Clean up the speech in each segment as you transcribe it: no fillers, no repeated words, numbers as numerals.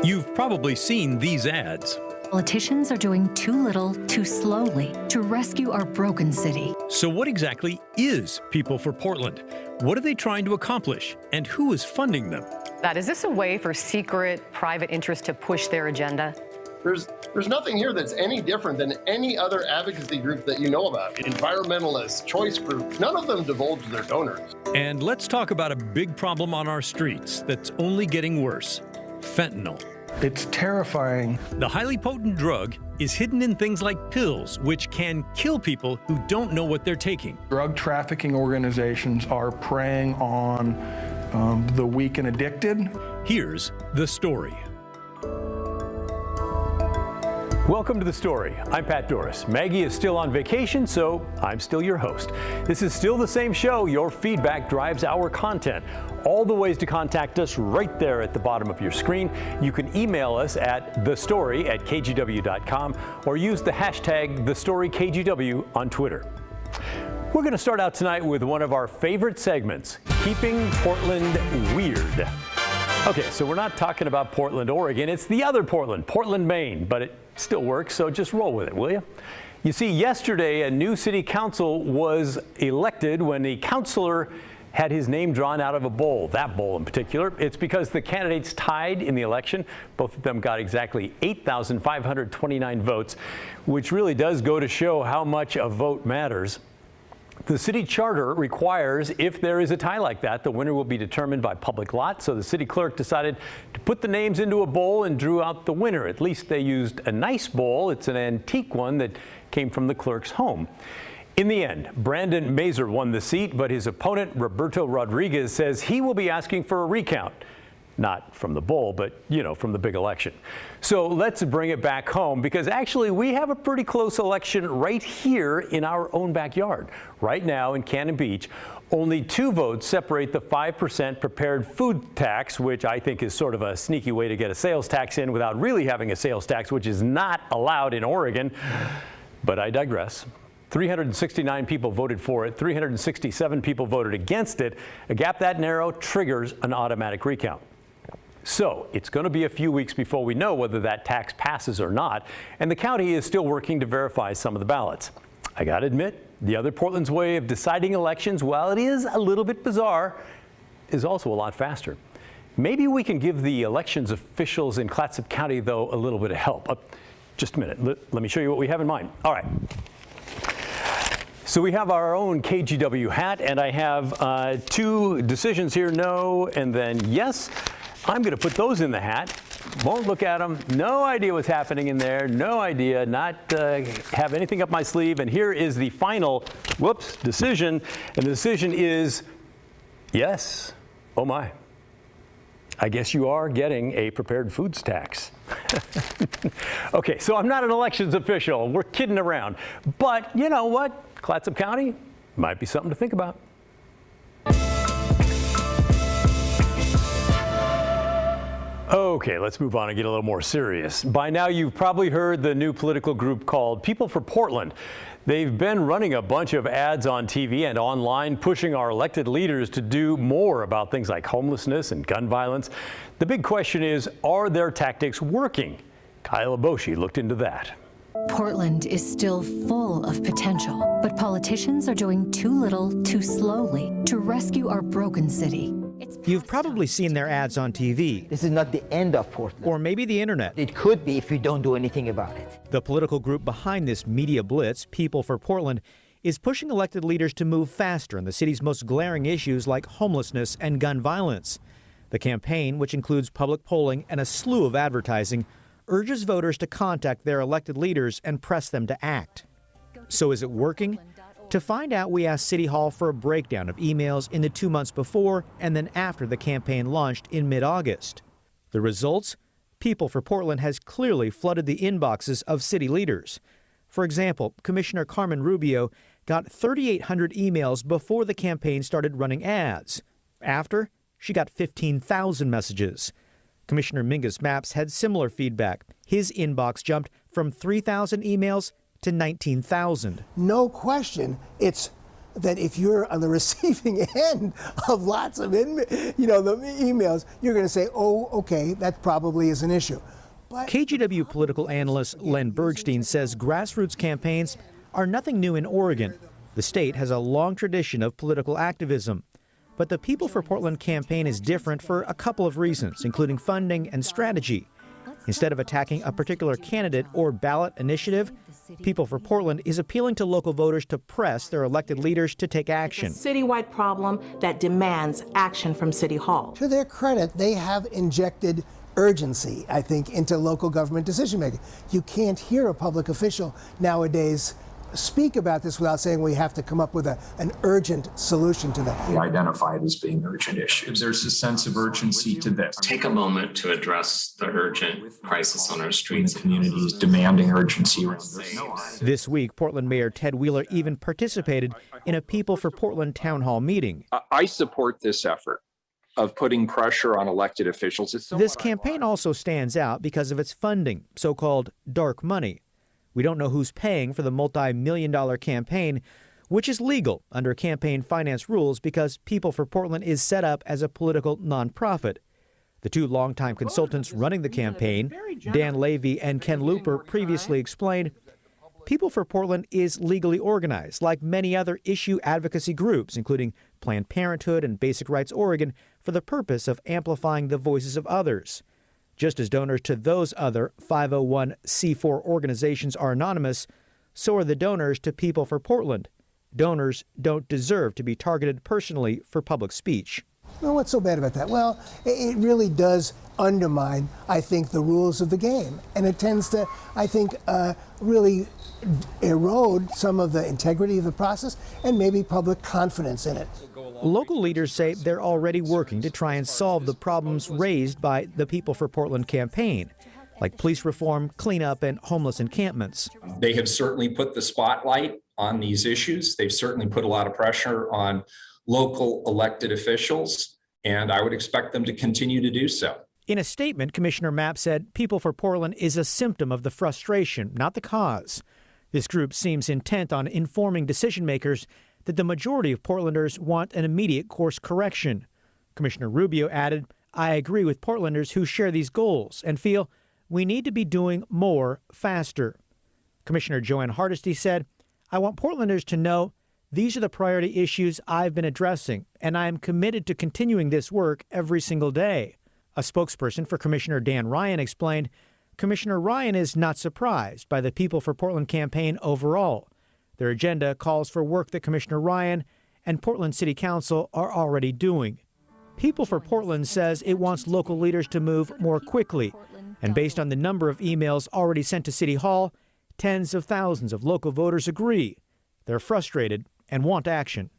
You've probably seen these ads. Politicians are doing too little, too slowly to rescue our broken city. So what exactly is People for Portland? What are they trying to accomplish? And who is funding them? Is this a way for secret, private interests to push their agenda? There's nothing here that's any different than any other advocacy group that you know about. Environmentalists, choice groups, none of them divulge their donors. And let's talk about a big problem on our streets that's only getting worse: fentanyl. It's terrifying. The highly potent drug is hidden in things like pills, which can kill people who don't know what they're taking. Drug trafficking organizations are preying on the weak and addicted. Here's the story. Welcome to The Story. I'm Pat Doris. Maggie is still on vacation, so I'm still your host. This is still the same show. Your feedback drives our content. All the ways to contact us right there at the bottom of your screen. You can email us at thestory@kgw.com or use the hashtag TheStoryKGW on Twitter. We're going to start out tonight with one of our favorite segments, Keeping Portland Weird. Okay, so we're not talking about Portland, Oregon. It's the other Portland, Portland, Maine, but it still works, so just roll with it, will you? You see, yesterday a new city council was elected when a councilor had his name drawn out of a bowl, that bowl in particular. It's because the candidates tied in the election. Both of them got exactly 8,529 votes, which really does go to show how much a vote matters. The city charter requires, if there is a tie like that, the winner will be determined by public lot. So the city clerk decided to put the names into a bowl and drew out the winner. At least they used a nice bowl. It's an antique one that came from the clerk's home. In the end, Brandon Mazer won the seat, but his opponent, Roberto Rodriguez, says he will be asking for a recount. Not from the bowl, but, from the big election. So let's bring it back home, because actually we have a pretty close election right here in our own backyard. Right now in Cannon Beach, only 2 votes separate the 5% prepared food tax, which I think is sort of a sneaky way to get a sales tax in without really having a sales tax, which is not allowed in Oregon. But I digress. 369 people voted for it, 367 people voted against it. A gap that narrow triggers an automatic recount. So it's going to be a few weeks before we know whether that tax passes or not, and the county is still working to verify some of the ballots. I got to admit, the other Portland's way of deciding elections, while it is a little bit bizarre, is also a lot faster. Maybe we can give the elections officials in Clatsop County, though, a little bit of help. Just a minute. Let me show you what we have in mind. All right. So we have our own KGW hat, and I have 2 decisions here, no, and then yes. I'm going to put those in the hat. Won't look at them. No idea what's happening in there. No idea. Not have anything up my sleeve. And here is the final, decision. And the decision is yes. Oh my. I guess you are getting a prepared foods tax. Okay, so I'm not an elections official. We're kidding around. But you know what? Clatsop County might be something to think about. Okay, let's move on and get a little more serious. By now, you've probably heard the new political group called People for Portland. They've been running a bunch of ads on TV and online, pushing our elected leaders to do more about things like homelessness and gun violence. The big question is, are their tactics working? Kyle Aboshi looked into that. Portland is still full of potential, but politicians are doing too little, too slowly to rescue our broken city. You've probably seen their ads on TV. This is not the end of Portland. Or maybe the internet. It could be if you don't do anything about it. The political group behind this media blitz, People for Portland, is pushing elected leaders to move faster on the city's most glaring issues like homelessness and gun violence. The campaign, which includes public polling and a slew of advertising, urges voters to contact their elected leaders and press them to act. So is it working? To find out, we asked City Hall for a breakdown of emails in the 2 months before and then after the campaign launched in mid-August. The results? People for Portland has clearly flooded the inboxes of city leaders. For example, Commissioner Carmen Rubio got 3,800 emails before the campaign started running ads. After, she got 15,000 messages. Commissioner Mingus Mapps had similar feedback. His inbox jumped from 3,000 emails to 19,000. No question, it's that if you're on the receiving end of lots of the emails, you're going to say, oh, okay, that probably is an issue. But KGW political analyst Len Bergstein says grassroots campaigns are nothing new in Oregon. The state has a long tradition of political activism. But the People for Portland campaign is different for a couple of reasons, including funding and strategy. Instead of attacking a particular candidate or ballot initiative, People for Portland is appealing to local voters to press their elected leaders to take action. It's a citywide problem that demands action from City Hall. To their credit, they have injected urgency, I think, into local government decision making. You can't hear a public official nowadays speak about this without saying we have to come up with an urgent solution to that. We identify it as being urgent issues. There's a sense of urgency to this. Take a moment to address the urgent crisis on our streets. Communities demanding urgency around this. This week, Portland Mayor Ted Wheeler even participated in a People for Portland town hall meeting. I support this effort of putting pressure on elected officials. This campaign also stands out because of its funding, so-called dark money. We don't know who's paying for the multi-million-dollar campaign, which is legal under campaign finance rules because People for Portland is set up as a political nonprofit. The two longtime consultants running the campaign, Dan Levy and Ken Looper, previously explained, People for Portland is legally organized, like many other issue advocacy groups, including Planned Parenthood and Basic Rights Oregon, for the purpose of amplifying the voices of others. Just as donors to those other 501c4 organizations are anonymous, so are the donors to People for Portland. Donors don't deserve to be targeted personally for public speech. Well, what's so bad about that? Well, it really does undermine, I think, the rules of the game. And it tends to, I think, really erode some of the integrity of the process and maybe public confidence in it. Local leaders say they're already working to try and solve the problems raised by the People for Portland campaign, like police reform, cleanup, and homeless encampments. They have certainly put the spotlight on these issues. They've certainly put a lot of pressure on local elected officials, and I would expect them to continue to do so. In a statement, Commissioner Mapp said People for Portland is a symptom of the frustration, not the cause. This group seems intent on informing decision makers that the majority of Portlanders want an immediate course correction. Commissioner Rubio added, I agree with Portlanders who share these goals and feel we need to be doing more faster. Commissioner Joanne Hardesty said, I want Portlanders to know these are the priority issues I've been addressing, and I am committed to continuing this work every single day. A spokesperson for Commissioner Dan Ryan explained, Commissioner Ryan is not surprised by the People for Portland campaign overall. Their agenda calls for work that Commissioner Ryan and Portland City Council are already doing. People for Portland says it wants local leaders to move more quickly. And based on the number of emails already sent to City Hall, tens of thousands of local voters agree. They're frustrated and want action.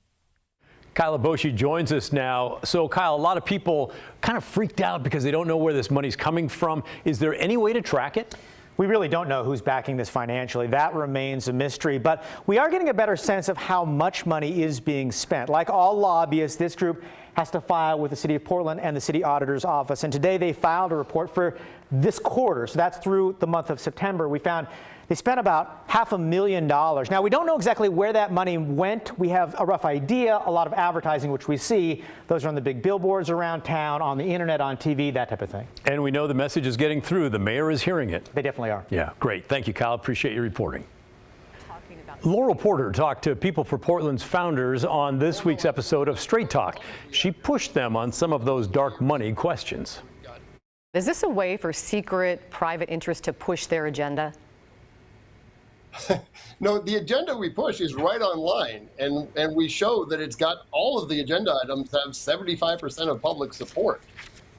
Kyle Boshi joins us now. So, Kyle, a lot of people kind of freaked out because they don't know where this money's coming from. Is there any way to track it? We really don't know who's backing this financially. That remains a mystery, but we are getting a better sense of how much money is being spent. Like all lobbyists, this group has to file with the City of Portland and the City Auditor's Office. And today they filed a report for this quarter. So that's through the month of September. We found they spent about $500,000. Now, we don't know exactly where that money went. We have a rough idea, a lot of advertising, which we see. Those are on the big billboards around town, on the internet, on TV, that type of thing. And we know the message is getting through. The mayor is hearing it. They definitely are. Yeah, great. Thank you, Kyle. Appreciate your reporting. Laurel Porter talked to People for Portland's founders on this week's episode of Straight Talk. She pushed them on some of those dark money questions. Is this a way for secret, private interests to push their agenda? No, the agenda we push is right online, and we show that it's got all of the agenda items have 75% of public support.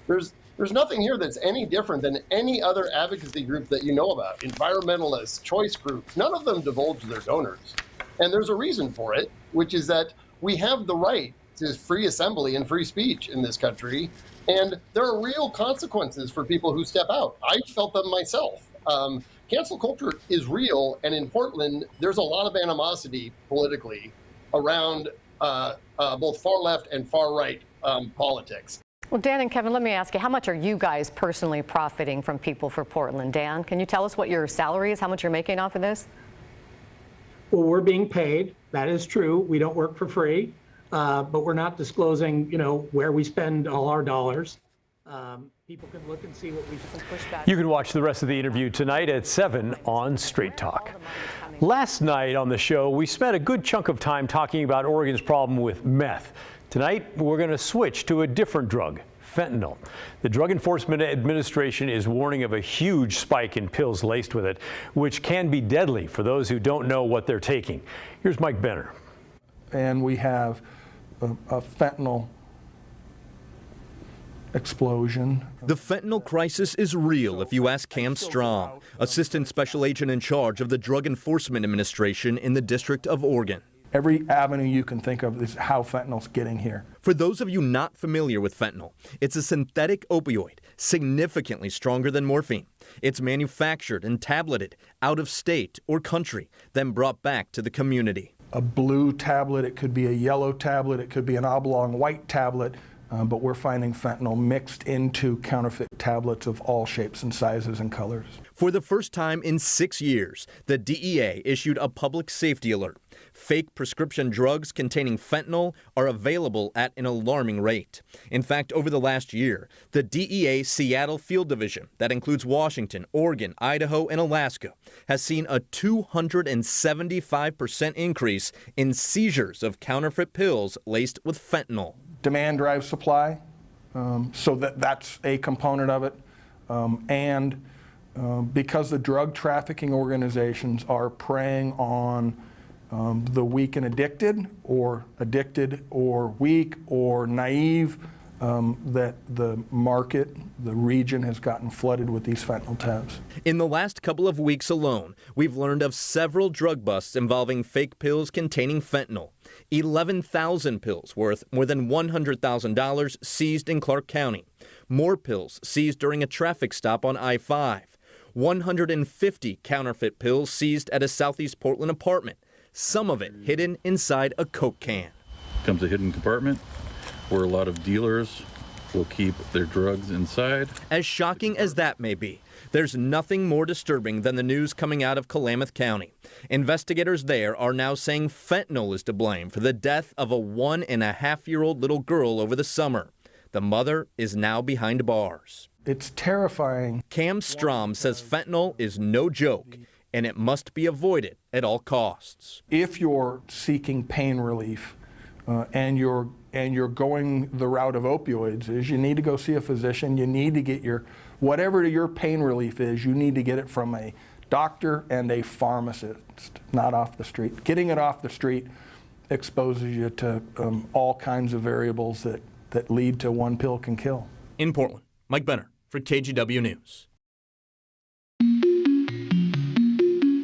There's nothing here that's any different than any other advocacy group that you know about, environmentalists, choice groups. None of them divulge their donors. And there's a reason for it, which is that we have the right to free assembly and free speech in this country, and there are real consequences for people who step out. I felt them myself. Cancel culture is real, and in Portland, there's a lot of animosity politically around both far left and far right politics. Well, Dan and Kevin, let me ask you, how much are you guys personally profiting from People for Portland? Dan, can you tell us what your salary is, how much you're making off of this? Well, we're being paid. That is true. We don't work for free, but we're not disclosing, where we spend all our dollars. People can look and see what we push back. You can watch the rest of the interview tonight at 7 on Straight Talk. Last night on the show, we spent a good chunk of time talking about Oregon's problem with meth. Tonight, we're going to switch to a different drug, fentanyl. The Drug Enforcement Administration is warning of a huge spike in pills laced with it, which can be deadly for those who don't know what they're taking. Here's Mike Benner. And we have a fentanyl explosion. The fentanyl crisis is real if you ask Cam Strom, Assistant Special Agent in charge of the Drug Enforcement Administration in the District of Oregon. Every avenue you can think of is how fentanyl's getting here. For those of you not familiar with fentanyl, it's a synthetic opioid, significantly stronger than morphine. It's manufactured and tableted out of state or country, then brought back to the community. A blue tablet, it could be a yellow tablet, it could be an oblong white tablet, but we're finding fentanyl mixed into counterfeit tablets of all shapes and sizes and colors. For the first time in 6 years, the DEA issued a public safety alert. Fake prescription drugs containing fentanyl are available at an alarming rate. In fact, over the last year, the DEA Seattle Field Division, that includes Washington, Oregon, Idaho, and Alaska, has seen a 275% increase in seizures of counterfeit pills laced with fentanyl. Demand drives supply, so that's a component of it. Because the drug trafficking organizations are preying on the weak and addicted or weak or naive, that the market, the region has gotten flooded with these fentanyl tabs. In the last couple of weeks alone, we've learned of several drug busts involving fake pills containing fentanyl. 11,000 pills worth more than $100,000 seized in Clark County. More pills seized during a traffic stop on I-5. 150 counterfeit pills seized at a Southeast Portland apartment, some of it hidden inside a Coke can. Comes a hidden compartment where a lot of dealers will keep their drugs inside. As shocking as that may be, there's nothing more disturbing than the news coming out of Klamath County. Investigators there are now saying fentanyl is to blame for the death of a 1.5-year-old little girl over the summer. The mother is now behind bars. It's terrifying. Cam Strom says fentanyl is no joke, and it must be avoided at all costs. If you're seeking pain relief and you're going the route of opioids, is you need to go see a physician. You need to get whatever your pain relief is, you need to get it from a doctor and a pharmacist, not off the street. Getting it off the street exposes you to all kinds of variables that lead to one pill can kill. In Portland, Mike Benner for KGW News.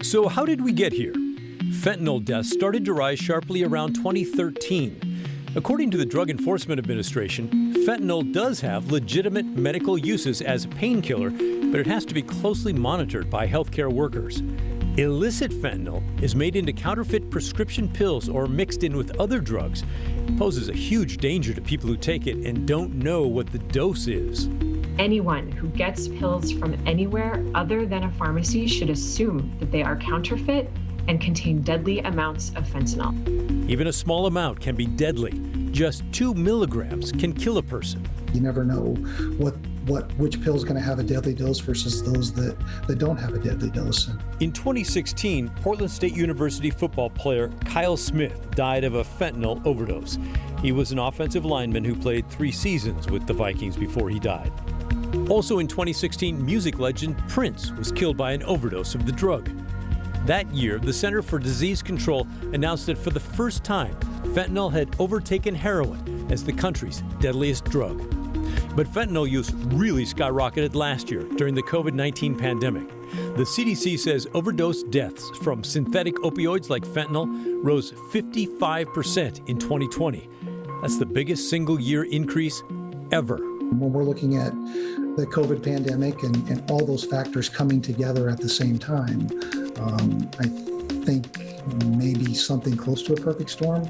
So how did we get here? Fentanyl deaths started to rise sharply around 2013. According to the Drug Enforcement Administration, fentanyl does have legitimate medical uses as a painkiller, but it has to be closely monitored by healthcare workers. Illicit fentanyl is made into counterfeit prescription pills or mixed in with other drugs. It poses a huge danger to people who take it and don't know what the dose is. Anyone who gets pills from anywhere other than a pharmacy should assume that they are counterfeit and contain deadly amounts of fentanyl. Even a small amount can be deadly. Just 2 milligrams can kill a person. You never know which pill is going to have a deadly dose versus those that don't have a deadly dose. In 2016, Portland State University football player Kyle Smith died of a fentanyl overdose. He was an offensive lineman who played 3 seasons with the Vikings before he died. Also in 2016, music legend Prince was killed by an overdose of the drug. That year, the Center for Disease Control announced that for the first time, fentanyl had overtaken heroin as the country's deadliest drug. But fentanyl use really skyrocketed last year during the COVID-19 pandemic. The CDC says overdose deaths from synthetic opioids like fentanyl rose 55% in 2020. That's the biggest single-year increase ever. When we're looking at the COVID pandemic and all those factors coming together at the same time, I think maybe something close to a perfect storm.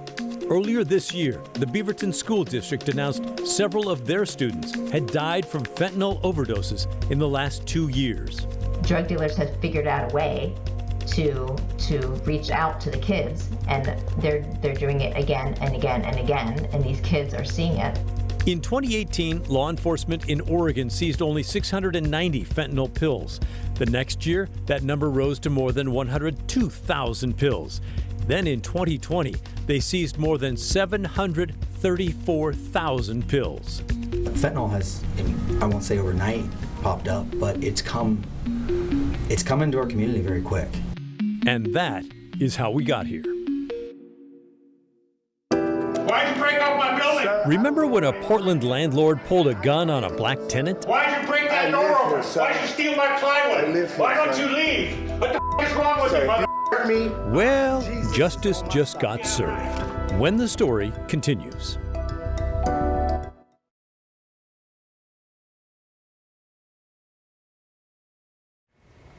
Earlier this year, the Beaverton School District announced several of their students had died from fentanyl overdoses in the last 2 years. Drug dealers have figured out a way to reach out to the kids, and they're doing it again and again and again, and these kids are seeing it. In 2018, law enforcement in Oregon seized only 690 fentanyl pills. The next year, that number rose to more than 102,000 pills. Then in 2020, they seized more than 734,000 pills. Fentanyl has, I won't say overnight, popped up, but it's come into our community very quick. And that is how we got here. Why'd you break up my building? Remember when a Portland landlord pulled a gun on a black tenant? Why'd you break that door open? Why'd you steal my plywood? Why don't you leave? What the is wrong with you, mother? Well, justice just got served. When the story continues.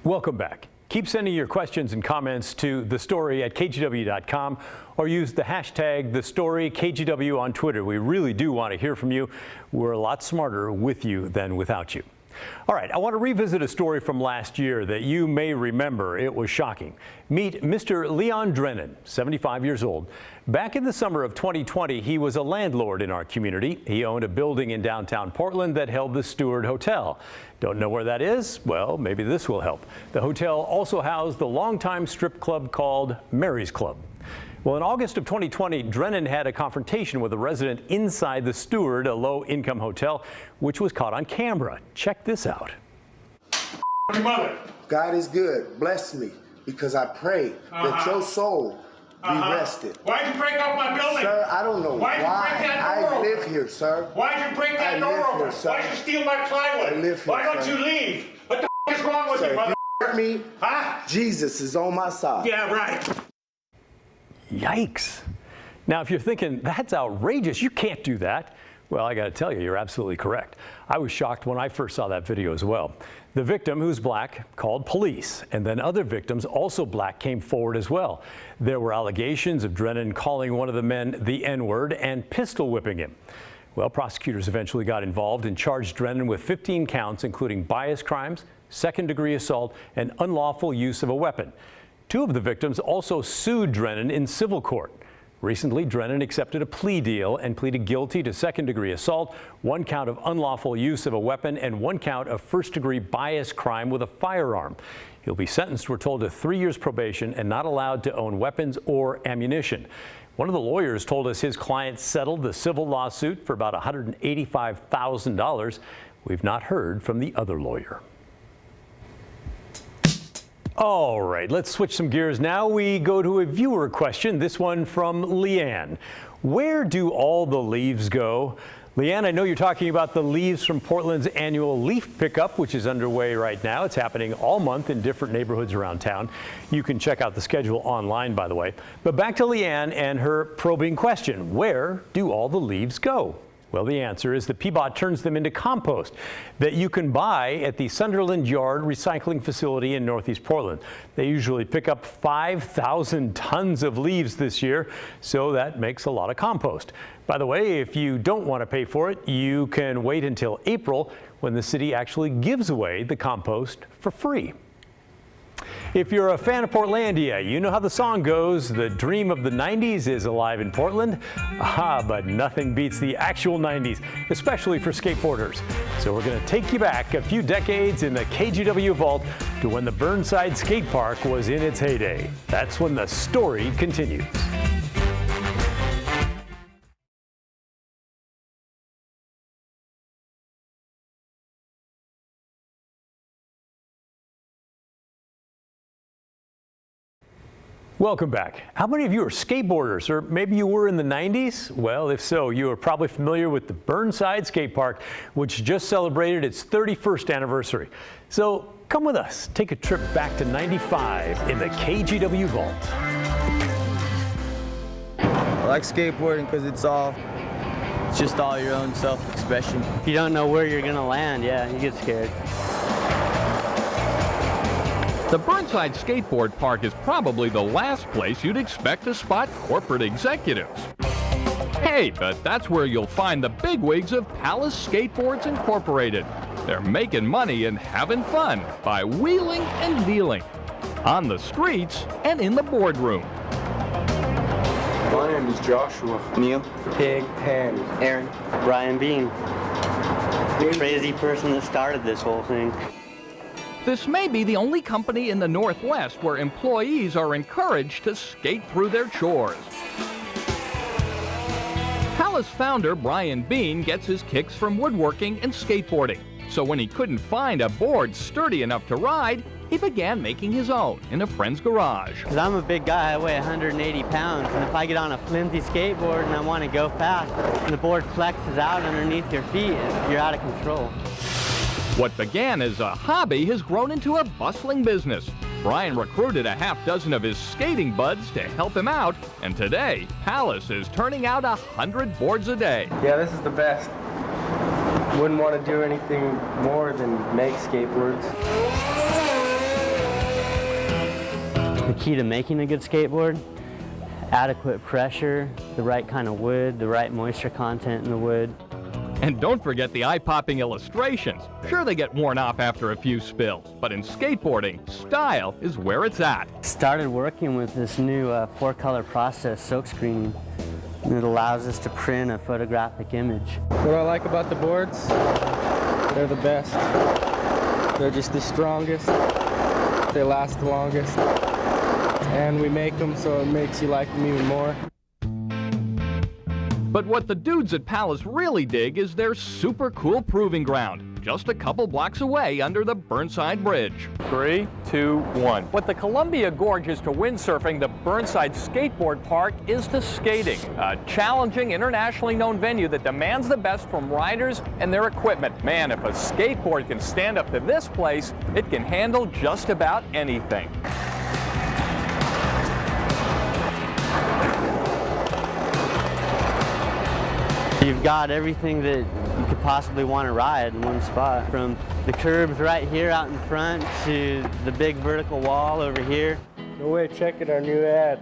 Welcome back. Keep sending your questions and comments to thestory@kgw.com or use the hashtag #TheStoryKGW on Twitter. We really do want to hear from you. We're a lot smarter with you than without you. All right, I want to revisit a story from last year that you may remember. It was shocking. Meet Mr. Leon Drennan, 75 years old. Back in the summer of 2020, he was a landlord in our community. He owned a building in downtown Portland that held the Stewart Hotel. Don't know where that is? Well, maybe this will help. The hotel also housed the longtime strip club called Mary's Club. Well, in August of 2020, Drennan had a confrontation with a resident inside the Stewart, a low-income hotel, which was caught on camera. Check this out. God is good. Bless me, because I pray that your soul be rested. Why'd you break up my building? Sir, I don't know Why'd you break that door I open? live here, sir. Why'd you break that door live open? here, sir. Why'd you steal my plywood? I live here, Why don't sir. you leave? What the is wrong with Sir, you, if mother? you hurt me, Huh? Jesus is on my side. Yeah, right. Yikes. Now, if you're thinking, that's outrageous, you can't do that. Well, I got to tell you, you're absolutely correct. I was shocked when I first saw that video as well. The victim, who's black, called police, and then other victims, also black, came forward as well. There were allegations of Drennan calling one of the men the N-word and pistol whipping him. Well, prosecutors eventually got involved and charged Drennan with 15 counts, including bias crimes, second-degree assault, and unlawful use of a weapon. Two of the victims also sued Drennan in civil court. Recently, Drennan accepted a plea deal and pleaded guilty to second-degree assault, 1 count of unlawful use of a weapon, and 1 count of first-degree bias crime with a firearm. He'll be sentenced, we're told, to 3 years probation and not allowed to own weapons or ammunition. One of the lawyers told us his client settled the civil lawsuit for about $185,000. We've not heard from the other lawyer. All right, let's switch some gears now. We go to a viewer question, this one from Leanne. Where do all the leaves go? Leanne, I know you're talking about the leaves from Portland's annual leaf pickup, which is underway right now. It's happening all month in different neighborhoods around town. You can check out the schedule online, by the way. But back to Leanne and her probing question. Where do all the leaves go? Well, the answer is that PBOT turns them into compost that you can buy at the Sunderland Yard recycling facility in Northeast Portland. They usually pick up 5,000 tons of leaves this year, so that makes a lot of compost. By the way, if you don't want to pay for it, you can wait until April when the city actually gives away the compost for free. If you're a fan of Portlandia, you know how the song goes. The dream of the 90s is alive in Portland. But nothing beats the actual 90s, especially for skateboarders. So we're going to take you back a few decades in the KGW vault to when the Burnside Skate Park was in its heyday. That's when the story continues. Welcome back. How many of you are skateboarders, or maybe you were in the 90s? Well, if so, you are probably familiar with the Burnside Skate Park, which just celebrated its 31st anniversary. So come with us, take a trip back to '95 in the KGW vault. I like skateboarding because it's just all your own self-expression. You don't know where you're gonna land, yeah, you get scared. The Burnside Skateboard Park is probably the last place you'd expect to spot corporate executives. Hey, but that's where you'll find the bigwigs of Palace Skateboards Incorporated. They're making money and having fun by wheeling and dealing. on the streets, and in the boardroom. My name is Joshua. Neil. Pig Pen. Aaron. Brian Bean. The crazy person that started this whole thing. This may be the only company in the Northwest where employees are encouraged to skate through their chores. Palace founder Brian Bean gets his kicks from woodworking and skateboarding. So when he couldn't find a board sturdy enough to ride, he began making his own in a friend's garage. Because I'm a big guy, I weigh 180 pounds, and if I get on a flimsy skateboard and I want to go fast, and the board flexes out underneath your feet, you're out of control. What began as a hobby has grown into a bustling business. Brian recruited a half dozen of his skating buds to help him out, and today, Palace is turning out 100 boards a day. Yeah, this is the best. Wouldn't want to do anything more than make skateboards. The key to making a good skateboard, adequate pressure, the right kind of wood, the right moisture content in the wood. And don't forget the eye-popping illustrations. Sure, they get worn off after a few spills, but in skateboarding, style is where it's at. Started working with this new 4-color process, silk screening. And it allows us to print a photographic image. What I like about the boards, they're the best. They're just the strongest. They last the longest. And we make them so it makes you like them even more. But what the dudes at Palace really dig is their super cool proving ground, just a couple blocks away under the Burnside Bridge. 3, 2, 1. What the Columbia Gorge is to windsurfing, the Burnside Skateboard Park is to skating. A challenging, internationally known venue that demands the best from riders and their equipment. Man, if a skateboard can stand up to this place, it can handle just about anything. You've got everything that you could possibly want to ride in one spot. From the curbs right here out in front to the big vertical wall over here. No way, check it, our new ad.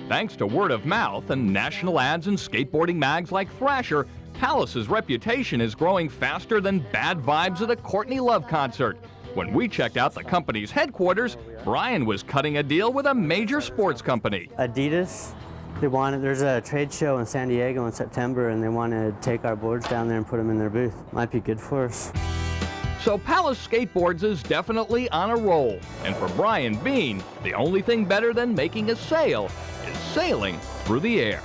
Thanks to word of mouth and national ads in skateboarding mags like Thrasher, Palace's reputation is growing faster than bad vibes at a Courtney Love concert. When we checked out the company's headquarters, Brian was cutting a deal with a major sports company. Adidas. There's a trade show in San Diego in September, and they want to take our boards down there and put them in their booth. Might be good for us. So Palace Skateboards is definitely on a roll. And for Brian Bean, the only thing better than making a sale is sailing through the air.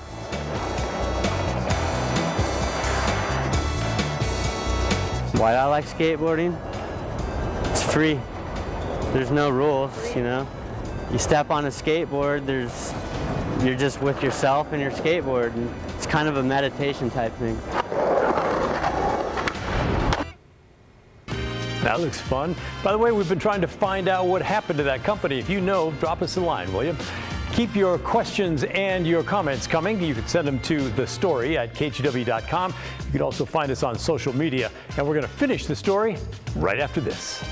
Why I like skateboarding? It's free. There's no rules, you know. You step on a skateboard, you're just with yourself and your skateboard, and it's kind of a meditation type thing. That looks fun. By the way, we've been trying to find out what happened to that company. If you know, drop us a line, will you? Keep your questions and your comments coming. You can send them to thestory@kgw.com. You can also find us on social media. And we're going to finish the story right after this.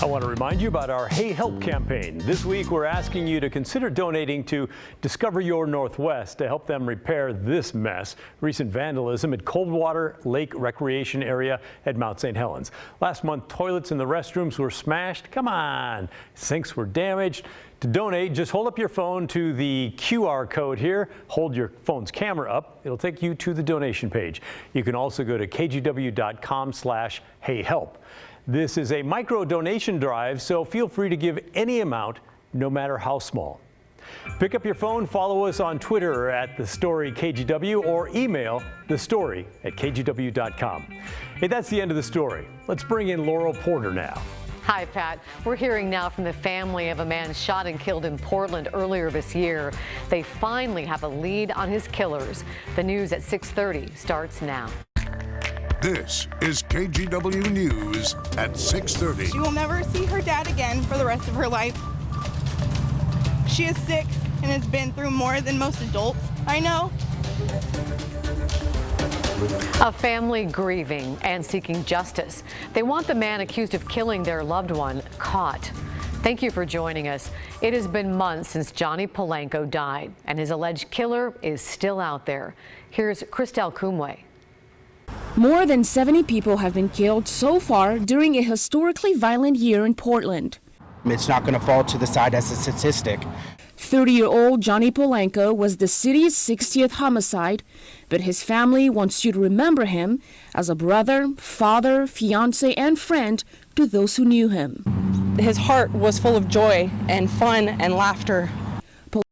I want to remind you about our Hey Help campaign. This week, we're asking you to consider donating to Discover Your Northwest to help them repair this mess. Recent vandalism at Coldwater Lake Recreation Area at Mount St. Helens. Last month, toilets in the restrooms were smashed. Come on. Sinks were damaged. To donate, just hold up your phone to the QR code here. Hold your phone's camera up. It'll take you to the donation page. You can also go to kgw.com/heyhelp. This is a micro donation drive, so feel free to give any amount, no matter how small. Pick up your phone, follow us on Twitter @TheStoryKGW, or email thestory@kgw.com. Hey, that's the end of the story. Let's bring in Laurel Porter now. Hi, Pat. We're hearing now from the family of a man shot and killed in Portland earlier this year. They finally have a lead on his killers. The news at 6:30 starts now. This is KGW News at 6:30. She will never see her dad again for the rest of her life. She is 6 and has been through more than most adults I know. A family grieving and seeking justice. They want the man accused of killing their loved one caught. Thank you for joining us. It has been months since Johnny Polanco died, and his alleged killer is still out there. Here's Christelle Kumwe. More than 70 people have been killed so far during a historically violent year in Portland. It's not going to fall to the side as a statistic. 30-year-old Johnny Polanco was the city's 60th homicide, but his family wants you to remember him as a brother, father, fiance, and friend to those who knew him. His heart was full of joy and fun and laughter.